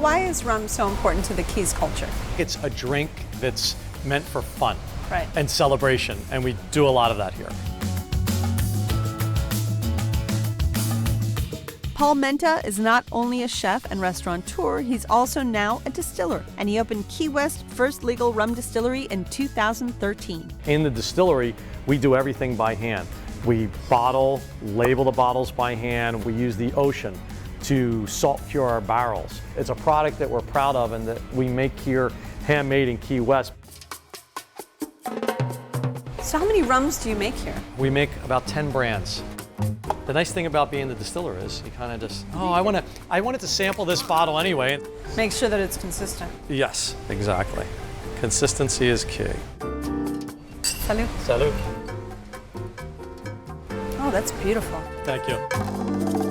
Why is rum so important to the Keys culture? It's a drink that's meant for fun And celebration, and we do a lot of that here. Paul Menta is not only a chef and restaurateur, he's also now a distiller, and he opened Key West's first legal rum distillery in 2013. In the distillery, we do everything by hand. We bottle, label the bottles by hand. We use the ocean to salt cure our barrels. It's a product that we're proud of and that we make here, handmade in Key West. So how many rums do you make here? We make about 10 brands. The nice thing about being the distiller is you kind of just, I wanted to sample this bottle anyway. Make sure that it's consistent. Yes, exactly. Consistency is key. Salud. Salud. Oh, that's beautiful. Thank you.